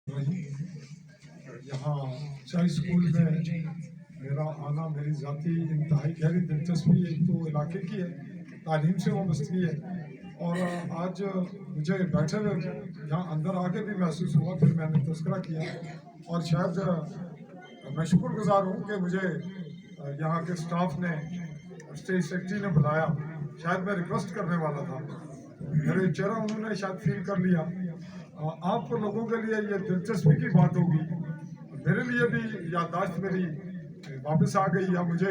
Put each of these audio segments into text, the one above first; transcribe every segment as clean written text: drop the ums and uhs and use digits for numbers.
यहाँ चाय स्कूल में मेरा आना मेरी ज़ाती इंतहाई गहरी दिलचस्पी एक तो इलाके की है, तालीम से वाबस्तगी है। और आज मुझे बैठे हुए यहाँ अंदर आके भी महसूस हुआ, फिर मैंने तस्करा किया और शायद मैं शुक्रगुजार हूँ कि मुझे यहाँ के स्टाफ ने, स्टेट सेक्रेटरी ने बुलाया। शायद मैं रिक्वेस्ट करने वाला था, मेरे चेहरा उन्होंने शायद फील कर लिया। आप लोगों के लिए ये दिलचस्पी की बात होगी, मेरे लिए भी याददाश्त मेरी वापस आ गई या मुझे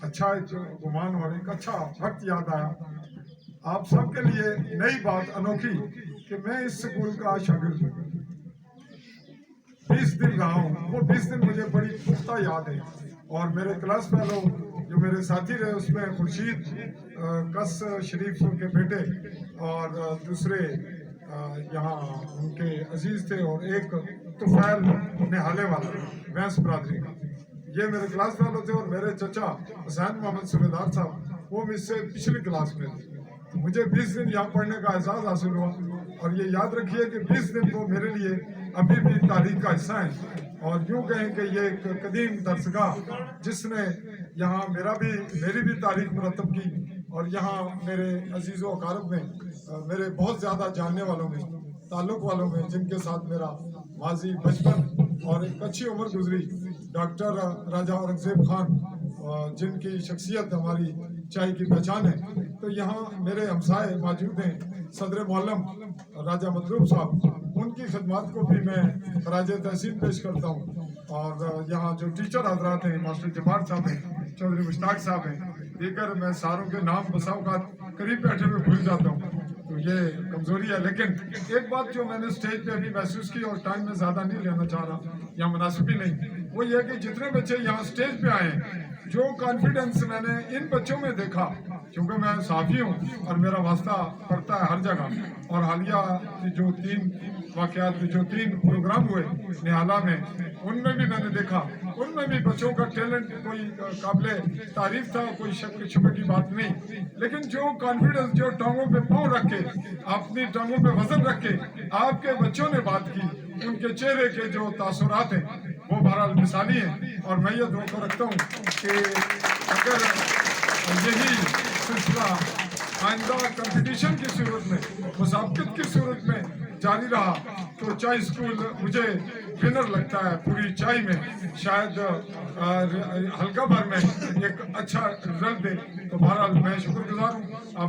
अच्छा एक गुमान और एक अच्छा वक्त याद आया। आप सबके लिए नई बात अनोखी कि मैं इस स्कूल का शागिर्द हूँ। 20 दिन रहा हूँ, वो 20 दिन मुझे बड़ी पुख्ता याद है। और मेरे क्लास फेलो जो मेरे साथी रहे उसमें खुर्शीद कस शरीफ के बेटे और दूसरे यहाँ उनके अजीज थे और एक तुफैल निहाले वाला वैंस बरादरी का, ये मेरे क्लास फेलो थे। और मेरे चचा हुसैन मोहम्मद सूबेदार साहब वो मुझसे पिछली क्लास में थे। तो मुझे 20 दिन यहाँ पढ़ने का एहसास हासिल हुआ। और ये याद रखिए कि 20 दिन वो मेरे लिए अभी भी तारीख का हिस्सा है। और यूँ कहें कि ये एक कदीम दरसगाह जिसने यहाँ मेरी भी तारीख मुरतब की। और यहाँ मेरे अजीज़ व अकारब में, मेरे बहुत ज़्यादा जानने वालों में, ताल्लुक़ वालों में, जिनके साथ मेरा माजी बचपन और एक अच्छी उम्र गुजरी, डॉक्टर राजा औरंगज़ेब खान जिनकी शख्सियत हमारी चाय की पहचान है। तो यहाँ मेरे हमसाए मौजूद हैं, सदर मौलम राजा मतलूब साहब, उनकी खिदमत को भी मैं खराज तहसीन पेश करता हूँ। और यहाँ जो टीचर हजरात हैं, मास्टर जब्बार साहब हैं, चौधरी मुश्ताक साहब हैं, दीगर मैं सारों के नाम बसाओकात करीब बैठे हुए भूल जाता हूँ, तो ये कमजोरी है। लेकिन एक बात जो मैंने स्टेज पे अभी महसूस की, और टाइम में ज़्यादा नहीं लेना चाह रहा या मुनासिब भी नहीं, वो ये कि जितने बच्चे यहाँ स्टेज पे आए, जो कॉन्फिडेंस मैंने इन बच्चों में देखा, क्योंकि मैं साफ़ी हूँ और मेरा वास्ता पड़ता है हर जगह। और हालिया जो 3 वाक़यात, जो 3 प्रोग्राम हुए निहाला में, उनमें भी मैंने देखा, उनमें भी बच्चों का टैलेंट कोई काबिले तारीफ था, कोई शक शुबे की बात नहीं। लेकिन जो कॉन्फिडेंस, जो टांगों पे पाँव रख के, अपनी टांगों पे वजन रख के आपके बच्चों ने बात की, उनके चेहरे के जो तासुरात हैं वो बहरहाल मिसाली हैं। और मैं ये दुआ रखता हूँ कि अगर यही सिलसिला आइंदा कंपटीशन की सूरत में, मुसाबकत की सूरत में जारी रहा, तो चाय स्कूल मुझे विनर लगता है पूरी चाय में। शायद हल्का भर में एक अच्छा रिजल्ट दे। तो बहरहाल मैं शुक्रगुजार हूँ।